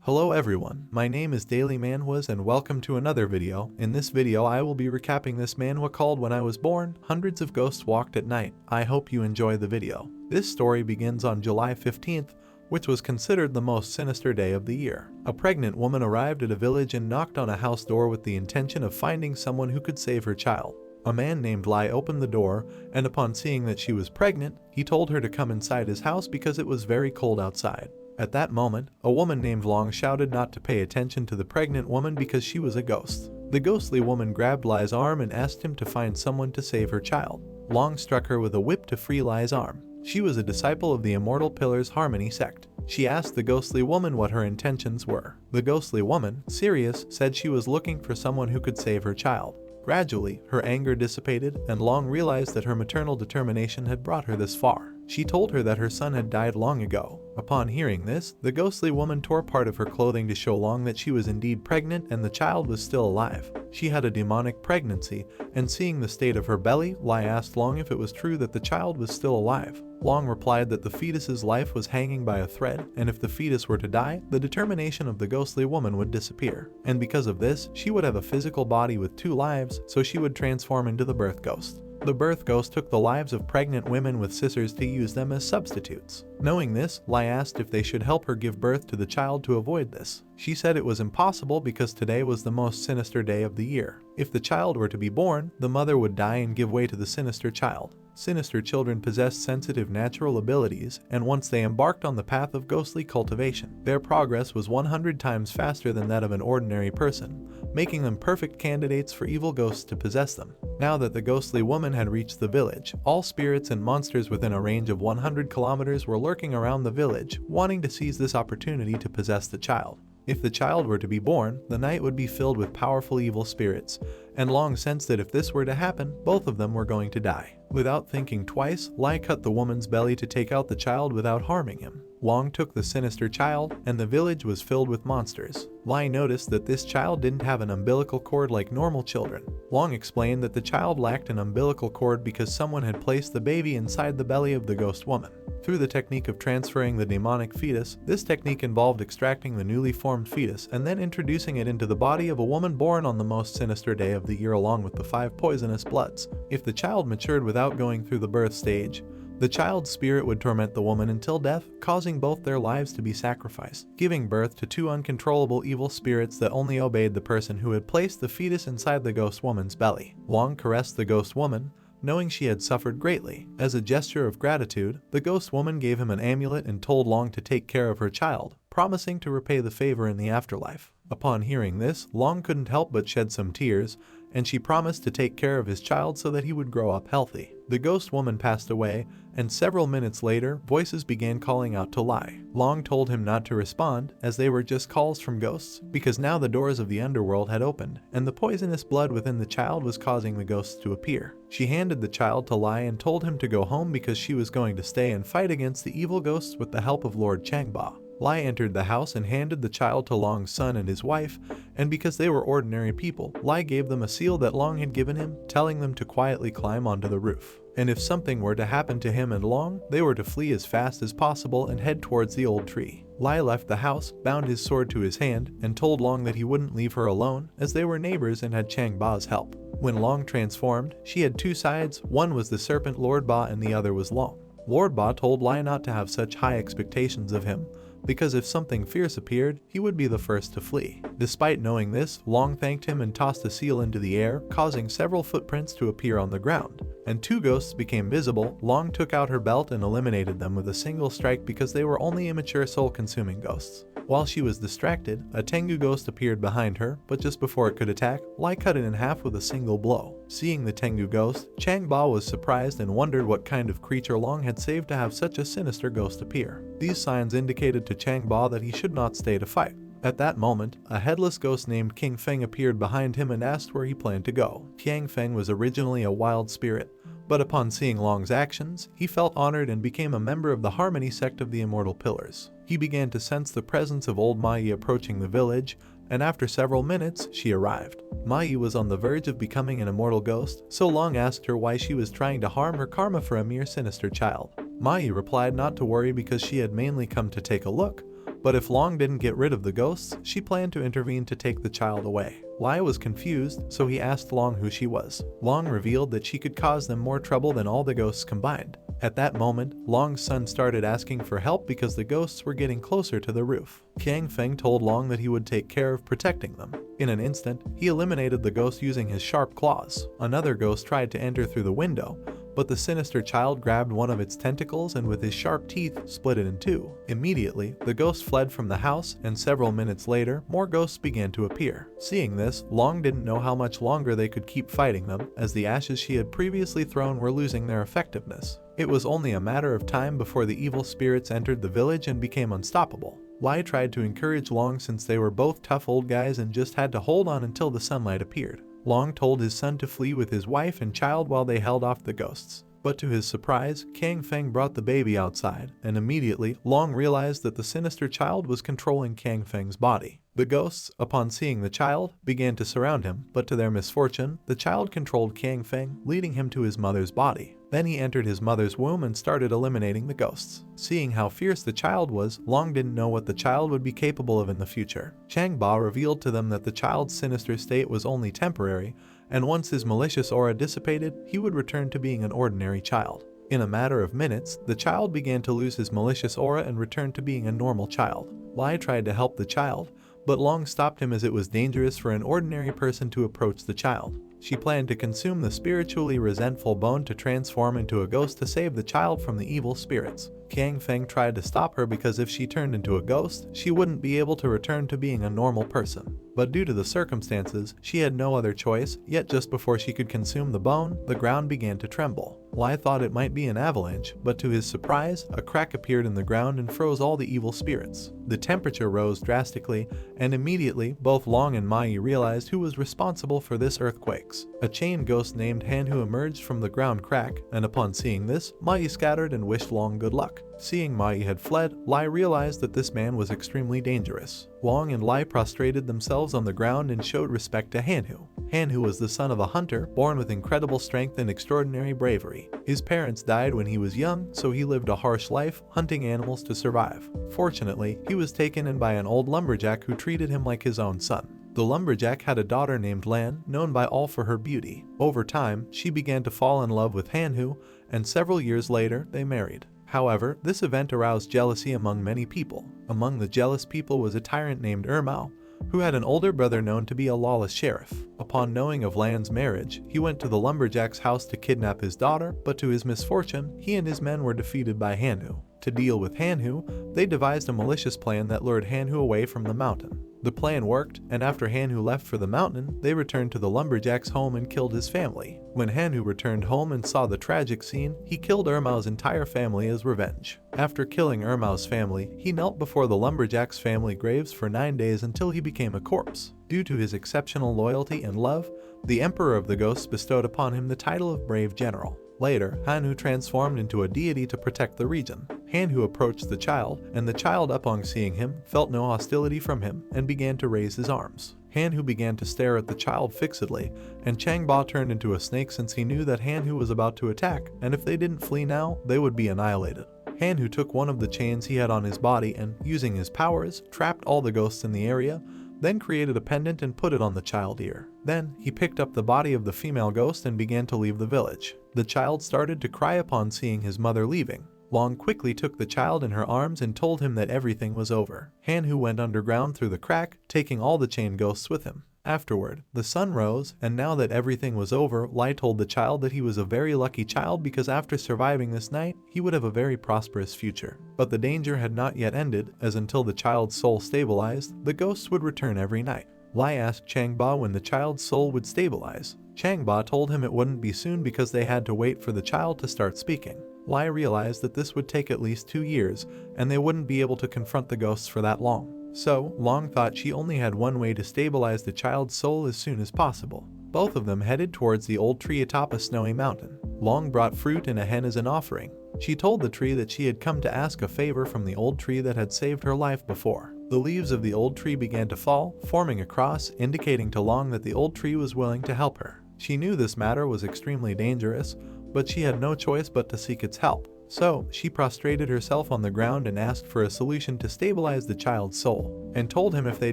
Hello everyone, my name is Daily Manhwas and welcome to another video. In this video I will be recapping this manhwa called When I Was Born, Hundreds of Ghosts Walked at Night. I hope you enjoy the video. This story begins on July 15th, which was considered the most sinister day of the year. A pregnant woman arrived at a village and knocked on a house door with the intention of finding someone who could save her child. A man named Lai opened the door, and upon seeing that she was pregnant, he told her to come inside his house because it was very cold outside. At that moment, a woman named Long shouted not to pay attention to the pregnant woman because she was a ghost. The ghostly woman grabbed Lai's arm and asked him to find someone to save her child. Long struck her with a whip to free Lai's arm. She was a disciple of the Immortal Pillars Harmony sect. She asked the ghostly woman what her intentions were. The ghostly woman, Sirius, said she was looking for someone who could save her child. Gradually, her anger dissipated, and Long realized that her maternal determination had brought her this far. She told her that her son had died long ago. Upon hearing this, the ghostly woman tore part of her clothing to show Long that she was indeed pregnant and the child was still alive. She had a demonic pregnancy, and seeing the state of her belly, Lai asked Long if it was true that the child was still alive. Long replied that the fetus's life was hanging by a thread, and if the fetus were to die, the determination of the ghostly woman would disappear. And because of this, she would have a physical body with two lives, so she would transform into the birth ghost. The birth ghost took the lives of pregnant women with scissors to use them as substitutes. Knowing this, Lai asked if they should help her give birth to the child to avoid this. She said it was impossible because today was the most sinister day of the year. If the child were to be born, the mother would die and give way to the sinister child. Sinister children possessed sensitive natural abilities, and once they embarked on the path of ghostly cultivation, their progress was 100 times faster than that of an ordinary person, making them perfect candidates for evil ghosts to possess them. Now that the ghostly woman had reached the village, all spirits and monsters within a range of 100 kilometers were lurking around the village, wanting to seize this opportunity to possess the child. If the child were to be born, the night would be filled with powerful evil spirits, and Long sensed that if this were to happen, both of them were going to die. Without thinking twice, Lai cut the woman's belly to take out the child without harming him. Long took the sinister child, and the village was filled with monsters. Lai noticed that this child didn't have an umbilical cord like normal children. Long explained that the child lacked an umbilical cord because someone had placed the baby inside the belly of the ghost woman. Through the technique of transferring the demonic fetus, this technique involved extracting the newly formed fetus and then introducing it into the body of a woman born on the most sinister day of the year along with the 5 poisonous bloods. If the child matured without going through the birth stage, the child's spirit would torment the woman until death, causing both their lives to be sacrificed, giving birth to 2 uncontrollable evil spirits that only obeyed the person who had placed the fetus inside the ghost woman's belly. Long caressed the ghost woman, knowing she had suffered greatly. As a gesture of gratitude, the ghost woman gave him an amulet and told Long to take care of her child, promising to repay the favor in the afterlife. Upon hearing this, Long couldn't help but shed some tears, and she promised to take care of his child so that he would grow up healthy. The ghost woman passed away, and several minutes later, voices began calling out to Lai. Long told him not to respond, as they were just calls from ghosts, because now the doors of the underworld had opened, and the poisonous blood within the child was causing the ghosts to appear. She handed the child to Lai and told him to go home because she was going to stay and fight against the evil ghosts with the help of Lord Changba. Lai entered the house and handed the child to Long's son and his wife, and because they were ordinary people, Lai gave them a seal that Long had given him, telling them to quietly climb onto the roof. And if something were to happen to him and Long, they were to flee as fast as possible and head towards the old tree. Lai left the house, bound his sword to his hand, and told Long that he wouldn't leave her alone, as they were neighbors and had Changba's help. When Long transformed, she had 2 sides, one was the serpent Lord Ba and the other was Long. Lord Ba told Lai not to have such high expectations of him, because if something fierce appeared, he would be the first to flee. Despite knowing this, Long thanked him and tossed the seal into the air, causing several footprints to appear on the ground. And 2 ghosts became visible. Long took out her belt and eliminated them with a single strike because they were only immature soul-consuming ghosts. While she was distracted, a Tengu ghost appeared behind her, but just before it could attack, Lai cut it in half with a single blow. Seeing the Tengu ghost, Changba was surprised and wondered what kind of creature Long had saved to have such a sinister ghost appear. These signs indicated to Changba that he should not stay to fight. At that moment, a headless ghost named King Feng appeared behind him and asked where he planned to go. King Feng was originally a wild spirit, but upon seeing Long's actions, he felt honored and became a member of the Harmony sect of the Immortal Pillars. He began to sense the presence of old Mai approaching the village, and after several minutes, she arrived. Mai was on the verge of becoming an immortal ghost, so Long asked her why she was trying to harm her karma for a mere sinister child. Mai replied not to worry because she had mainly come to take a look, But if Long didn't get rid of the ghosts, she planned to intervene to take the child away. Lai was confused, so he asked Long who she was. Long revealed that she could cause them more trouble than all the ghosts combined. At that moment, Long's son started asking for help because the ghosts were getting closer to the roof. Kang Feng told Long that he would take care of protecting them. In an instant, he eliminated the ghost using his sharp claws. Another ghost tried to enter through the window, but the sinister child grabbed one of its tentacles and with his sharp teeth split it in two. Immediately, the ghost fled from the house, and several minutes later, more ghosts began to appear. Seeing this, Long didn't know how much longer they could keep fighting them, as the ashes she had previously thrown were losing their effectiveness. It was only a matter of time before the evil spirits entered the village and became unstoppable. Lai tried to encourage Long since they were both tough old guys and just had to hold on until the sunlight appeared. Long told his son to flee with his wife and child while they held off the ghosts. But to his surprise, Kang Feng brought the baby outside, and immediately, Long realized that the sinister child was controlling Kang Feng's body. The ghosts, upon seeing the child, began to surround him, but to their misfortune, the child controlled Kang Feng, leading him to his mother's body. Then he entered his mother's womb and started eliminating the ghosts. Seeing how fierce the child was, Long didn't know what the child would be capable of in the future. Chang Ba revealed to them that the child's sinister state was only temporary, and once his malicious aura dissipated, he would return to being an ordinary child. In a matter of minutes, the child began to lose his malicious aura and returned to being a normal child. Lai tried to help the child, but Long stopped him as it was dangerous for an ordinary person to approach the child. She planned to consume the spiritually resentful bone to transform into a ghost to save the child from the evil spirits. Kang Feng tried to stop her because if she turned into a ghost, she wouldn't be able to return to being a normal person. But due to the circumstances, she had no other choice, yet just before she could consume the bone, the ground began to tremble. Lai thought it might be an avalanche, but to his surprise, a crack appeared in the ground and froze all the evil spirits. The temperature rose drastically, and immediately, both Long and Mai realized who was responsible for this earthquakes. A chain ghost named Hanhu emerged from the ground crack, and upon seeing this, Mai scattered and wished Long good luck. Seeing Mai had fled, Lai realized that this man was extremely dangerous. Long and Lai prostrated themselves on the ground and showed respect to Hanhu. Hanhu was the son of a hunter, born with incredible strength and extraordinary bravery. His parents died when he was young, so he lived a harsh life, hunting animals to survive. Fortunately, he was taken in by an old lumberjack who treated him like his own son. The lumberjack had a daughter named Lan, known by all for her beauty. Over time, she began to fall in love with Hanhu, and several years later, they married. However, this event aroused jealousy among many people. Among the jealous people was a tyrant named Ermao, who had an older brother known to be a lawless sheriff. Upon knowing of Lan's marriage, he went to the lumberjack's house to kidnap his daughter, but to his misfortune, he and his men were defeated by Hanhu. To deal with Hanhu, they devised a malicious plan that lured Hanhu away from the mountain. The plan worked, and after Hanhu left for the mountain, they returned to the lumberjack's home and killed his family. When Hanhu returned home and saw the tragic scene, he killed Ermao's entire family as revenge. After killing Ermao's family, he knelt before the lumberjack's family graves for 9 days until he became a corpse. Due to his exceptional loyalty and love, the Emperor of the Ghosts bestowed upon him the title of Brave General. Later, Hanhu transformed into a deity to protect the region. Hanhu approached the child, and the child, upon seeing him, felt no hostility from him and began to raise his arms. Hanhu began to stare at the child fixedly, and Changba turned into a snake since he knew that Hanhu was about to attack, and if they didn't flee now, they would be annihilated. Hanhu took one of the chains he had on his body and, using his powers, trapped all the ghosts in the area, then created a pendant and put it on the child's ear. Then, he picked up the body of the female ghost and began to leave the village. The child started to cry upon seeing his mother leaving. Long quickly took the child in her arms and told him that everything was over. Hanhu went underground through the crack, taking all the chain ghosts with him. Afterward, the sun rose, and now that everything was over, Lai told the child that he was a very lucky child because after surviving this night, he would have a very prosperous future. But the danger had not yet ended, as until the child's soul stabilized, the ghosts would return every night. Lai asked Changba when the child's soul would stabilize. Changba told him it wouldn't be soon because they had to wait for the child to start speaking. Lai realized that this would take at least 2 years, and they wouldn't be able to confront the ghosts for that long. So, Long thought she only had one way to stabilize the child's soul as soon as possible. Both of them headed towards the old tree atop a snowy mountain. Long brought fruit and a hen as an offering. She told the tree that she had come to ask a favor from the old tree that had saved her life before. The leaves of the old tree began to fall, forming a cross, indicating to Long that the old tree was willing to help her. She knew this matter was extremely dangerous, but she had no choice but to seek its help. So, she prostrated herself on the ground and asked for a solution to stabilize the child's soul, and told him if they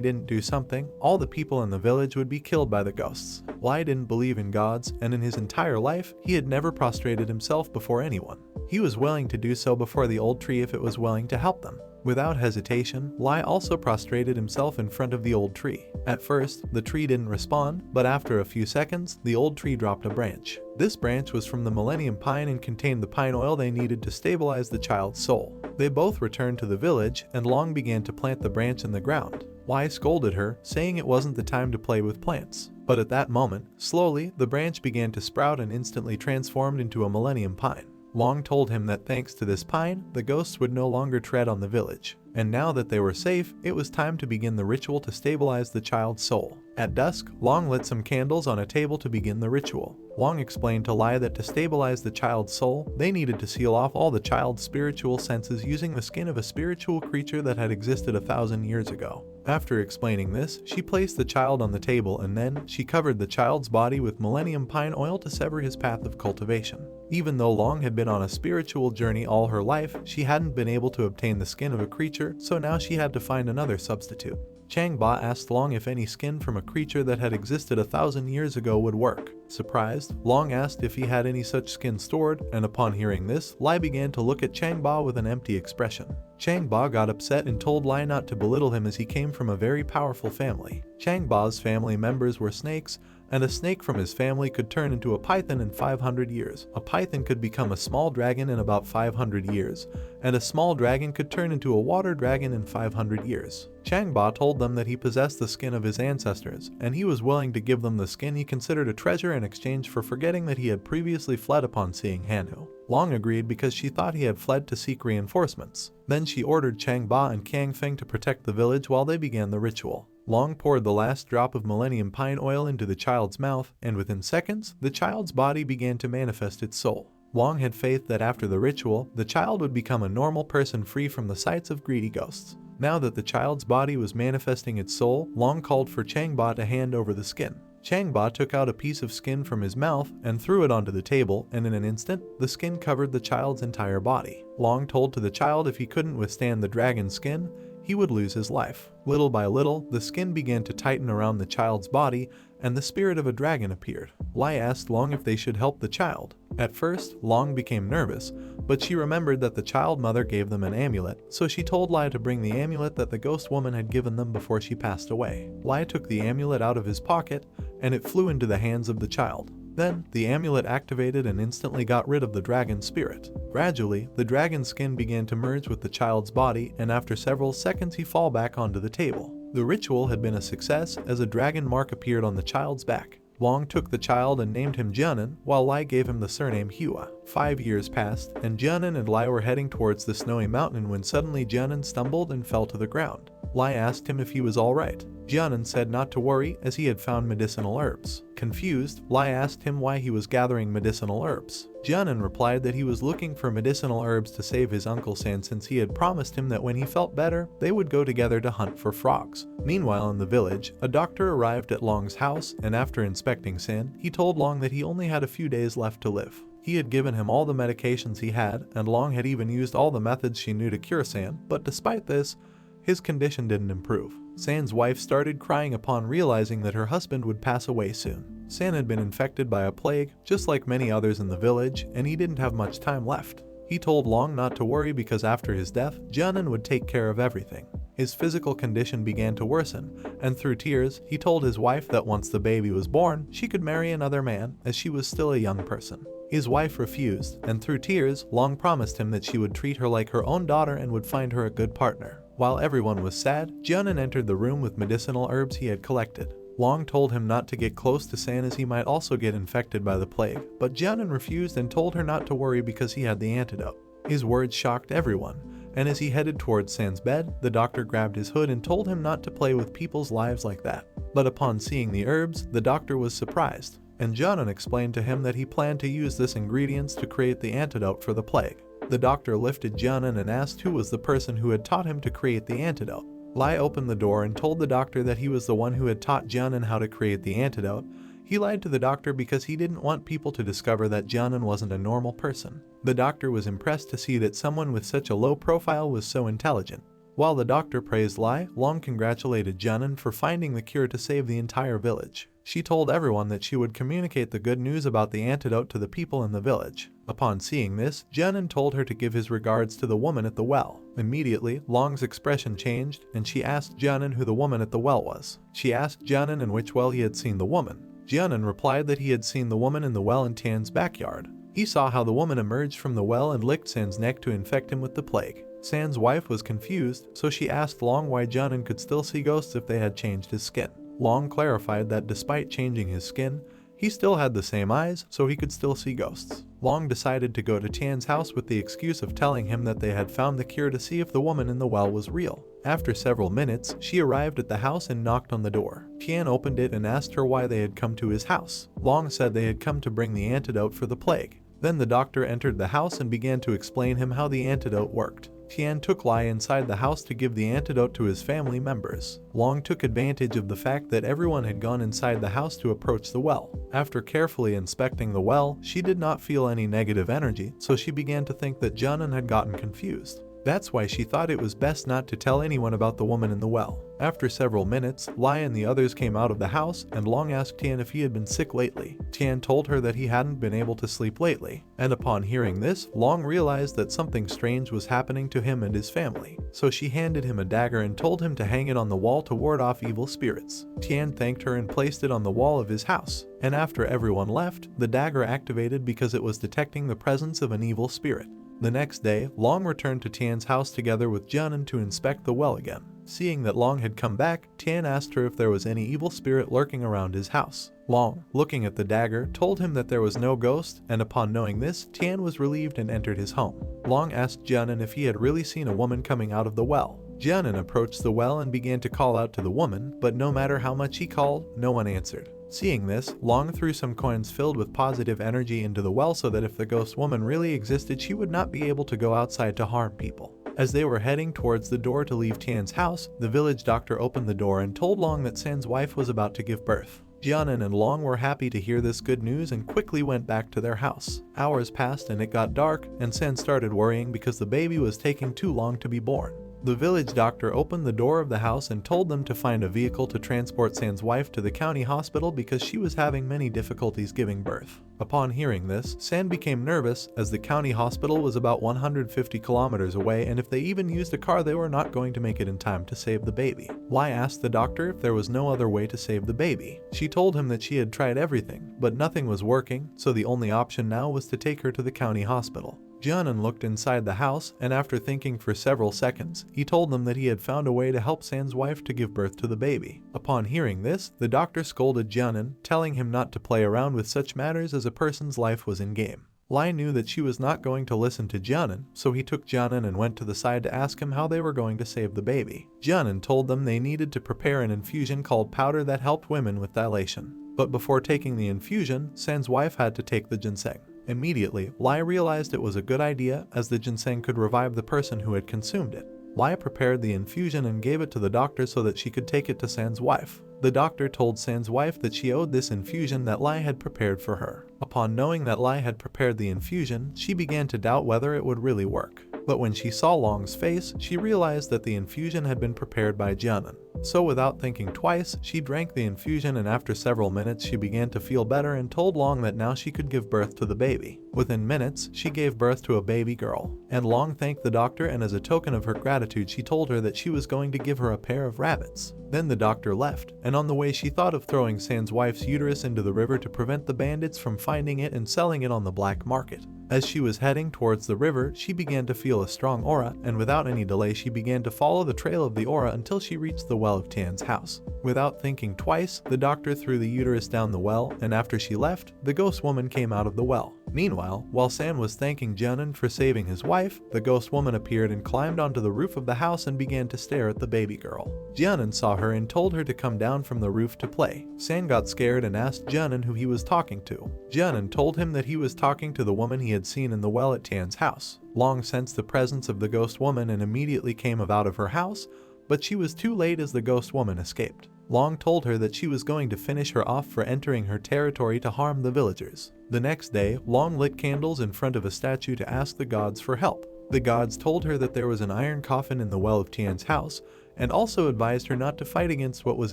didn't do something, all the people in the village would be killed by the ghosts. Lai didn't believe in gods, and in his entire life, he had never prostrated himself before anyone. He was willing to do so before the old tree if it was willing to help them. Without hesitation, Lai also prostrated himself in front of the old tree. At first, the tree didn't respond, but after a few seconds, the old tree dropped a branch. This branch was from the Millennium Pine and contained the pine oil they needed to stabilize the child's soul. They both returned to the village, and Long began to plant the branch in the ground. Lai scolded her, saying it wasn't the time to play with plants. But at that moment, slowly, the branch began to sprout and instantly transformed into a Millennium Pine. Long told him that thanks to this pine, the ghosts would no longer tread on the village. And now that they were safe, it was time to begin the ritual to stabilize the child's soul. At dusk, Long lit some candles on a table to begin the ritual. Long explained to Lai that to stabilize the child's soul, they needed to seal off all the child's spiritual senses using the skin of a spiritual creature that had existed 1,000 years ago. After explaining this, she placed the child on the table and then she covered the child's body with Millennium Pine oil to sever his path of cultivation. Even though Long had been on a spiritual journey all her life, she hadn't been able to obtain the skin of a creature, so now she had to find another substitute. Changba asked Long if any skin from a creature that had existed 1,000 years ago would work. Surprised, Long asked if he had any such skin stored, and upon hearing this, Lai began to look at Changba with an empty expression. Changba got upset and told Lai not to belittle him as he came from a very powerful family. Changba's family members were snakes, and a snake from his family could turn into a python in 500 years. A python could become a small dragon in about 500 years, and a small dragon could turn into a water dragon in 500 years. Changba told them that he possessed the skin of his ancestors, and he was willing to give them the skin he considered a treasure in exchange for forgetting that he had previously fled upon seeing Hanhu. Long agreed because she thought he had fled to seek reinforcements. Then she ordered Changba and Kang Feng to protect the village while they began the ritual. Long poured the last drop of Millennium Pine oil into the child's mouth, and within seconds, the child's body began to manifest its soul. Long had faith that after the ritual, the child would become a normal person free from the sights of greedy ghosts. Now that the child's body was manifesting its soul, Long called for Changba to hand over the skin. Changba took out a piece of skin from his mouth and threw it onto the table, and in an instant, the skin covered the child's entire body. Long told to the child if he couldn't withstand the dragon's skin, he would lose his life. Little by little, the skin began to tighten around the child's body, and the spirit of a dragon appeared. Lai asked Long if they should help the child. At first, Long became nervous, but she remembered that the child mother gave them an amulet, so she told Lai to bring the amulet that the ghost woman had given them before she passed away. Lai took the amulet out of his pocket, and it flew into the hands of the child. Then, the amulet activated and instantly got rid of the dragon spirit. Gradually, the dragon's skin began to merge with the child's body, and after several seconds he fell back onto the table. The ritual had been a success as a dragon mark appeared on the child's back. Long took the child and named him Jianan, while Lai gave him the surname Hua. 5 years passed, and Jianan and Lai were heading towards the snowy mountain when suddenly Jianan stumbled and fell to the ground. Lai asked him if he was alright. Jianan said not to worry as he had found medicinal herbs. Confused, Lai asked him why he was gathering medicinal herbs. Jianan replied that he was looking for medicinal herbs to save his Uncle San since he had promised him that when he felt better, they would go together to hunt for frogs. Meanwhile in the village, a doctor arrived at Long's house, and after inspecting San, he told Long that he only had a few days left to live. He had given him all the medications he had, and Long had even used all the methods she knew to cure San, but despite this, his condition didn't improve. San's wife started crying upon realizing that her husband would pass away soon. San had been infected by a plague, just like many others in the village, and he didn't have much time left. He told Long not to worry because after his death, Jianan would take care of everything. His physical condition began to worsen, and through tears, he told his wife that once the baby was born, she could marry another man, as she was still a young person. His wife refused, and through tears, Long promised him that she would treat her like her own daughter and would find her a good partner. While everyone was sad, Jianan entered the room with medicinal herbs he had collected. Long told him not to get close to San as he might also get infected by the plague, but Jianan refused and told her not to worry because he had the antidote. His words shocked everyone, and as he headed towards San's bed, the doctor grabbed his hood and told him not to play with people's lives like that. But upon seeing the herbs, the doctor was surprised, and Jianan explained to him that he planned to use this ingredients to create the antidote for the plague. The doctor lifted Jianan and asked who was the person who had taught him to create the antidote. Lai opened the door and told the doctor that he was the one who had taught Jianan how to create the antidote. He lied to the doctor because he didn't want people to discover that Jianan wasn't a normal person. The doctor was impressed to see that someone with such a low profile was so intelligent. While the doctor praised Lai, Long congratulated Jianan for finding the cure to save the entire village. She told everyone that she would communicate the good news about the antidote to the people in the village. Upon seeing this, Jianan told her to give his regards to the woman at the well. Immediately, Long's expression changed, and she asked Jianan who the woman at the well was. She asked Jianan in which well he had seen the woman. Jianan replied that he had seen the woman in the well in Tian's backyard. He saw how the woman emerged from the well and licked San's neck to infect him with the plague. San's wife was confused, so she asked Long why Jianan could still see ghosts if they had changed his skin. Long clarified that despite changing his skin, he still had the same eyes, so he could still see ghosts. Long decided to go to Tian's house with the excuse of telling him that they had found the cure to see if the woman in the well was real. After several minutes, she arrived at the house and knocked on the door. Tian opened it and asked her why they had come to his house. Long said they had come to bring the antidote for the plague. Then the doctor entered the house and began to explain him how the antidote worked. Tian took Lai inside the house to give the antidote to his family members. Long took advantage of the fact that everyone had gone inside the house to approach the well. After carefully inspecting the well, she did not feel any negative energy, so she began to think that Jianan had gotten confused. That's why she thought it was best not to tell anyone about the woman in the well. After several minutes, Lai and the others came out of the house, and Long asked Tian if he had been sick lately. Tian told her that he hadn't been able to sleep lately, and upon hearing this, Long realized that something strange was happening to him and his family. So she handed him a dagger and told him to hang it on the wall to ward off evil spirits. Tian thanked her and placed it on the wall of his house, and after everyone left, the dagger activated because it was detecting the presence of an evil spirit. The next day, Long returned to Tian's house together with Jianan to inspect the well again. Seeing that Long had come back, Tian asked her if there was any evil spirit lurking around his house. Long, looking at the dagger, told him that there was no ghost, and upon knowing this, Tian was relieved and entered his home. Long asked Jianan if he had really seen a woman coming out of the well. Jianan approached the well and began to call out to the woman, but no matter how much he called, no one answered. Seeing this, Long threw some coins filled with positive energy into the well so that if the ghost woman really existed, she would not be able to go outside to harm people. As they were heading towards the door to leave Tian's house, the village doctor opened the door and told Long that San's wife was about to give birth. Jianan and Long were happy to hear this good news and quickly went back to their house. Hours passed and it got dark, and San started worrying because the baby was taking too long to be born. The village doctor opened the door of the house and told them to find a vehicle to transport San's wife to the county hospital because she was having many difficulties giving birth. Upon hearing this, San became nervous as the county hospital was about 150 kilometers away, and if they even used a car, they were not going to make it in time to save the baby. Lai asked the doctor if there was no other way to save the baby. She told him that she had tried everything, but nothing was working, so the only option now was to take her to the county hospital. Jianan looked inside the house, and after thinking for several seconds, he told them that he had found a way to help San's wife to give birth to the baby. Upon hearing this, the doctor scolded Jianan, telling him not to play around with such matters as a person's life was in game. Lai knew that she was not going to listen to Jianan, so he took Jianan and went to the side to ask him how they were going to save the baby. Jianan told them they needed to prepare an infusion called powder that helped women with dilation. But before taking the infusion, San's wife had to take the ginseng. Immediately, Lai realized it was a good idea as the ginseng could revive the person who had consumed it. Lai prepared the infusion and gave it to the doctor so that she could take it to San's wife. The doctor told San's wife that she owed this infusion that Lai had prepared for her. Upon knowing that Lai had prepared the infusion, she began to doubt whether it would really work. But when she saw Long's face, she realized that the infusion had been prepared by Jianan. So without thinking twice, she drank the infusion, and after several minutes she began to feel better and told Long that now she could give birth to the baby. Within minutes, she gave birth to a baby girl. And Long thanked the doctor, and as a token of her gratitude she told her that she was going to give her a pair of rabbits. Then the doctor left, and on the way she thought of throwing San's wife's uterus into the river to prevent the bandits from finding it and selling it on the black market. As she was heading towards the river, she began to feel a strong aura, and without any delay she began to follow the trail of the aura until she reached the well of Tian's house. Without thinking twice, the doctor threw the uterus down the well, and after she left, the ghost woman came out of the well. Meanwhile, while San was thanking Jianan for saving his wife, the ghost woman appeared and climbed onto the roof of the house and began to stare at the baby girl. Jianan saw her and told her to come down from the roof to play. San got scared and asked Jianan who he was talking to. Jianan told him that he was talking to the woman he had seen in the well at Tian's house. Long sensed the presence of the ghost woman and immediately came out of her house, but she was too late as the ghost woman escaped. Long told her that she was going to finish her off for entering her territory to harm the villagers. The next day, Long lit candles in front of a statue to ask the gods for help. The gods told her that there was an iron coffin in the well of Tian's house, and also advised her not to fight against what was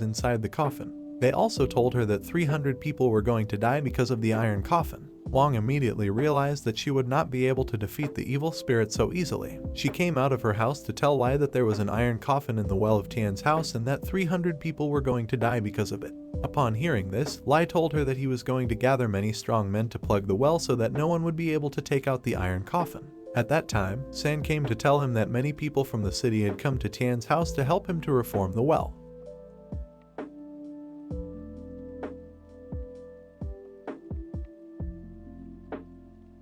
inside the coffin. They also told her that 300 people were going to die because of the iron coffin. Long immediately realized that she would not be able to defeat the evil spirit so easily. She came out of her house to tell Lai that there was an iron coffin in the well of Tian's house and that 300 people were going to die because of it. Upon hearing this, Lai told her that he was going to gather many strong men to plug the well so that no one would be able to take out the iron coffin. At that time, San came to tell him that many people from the city had come to Tian's house to help him to reform the well.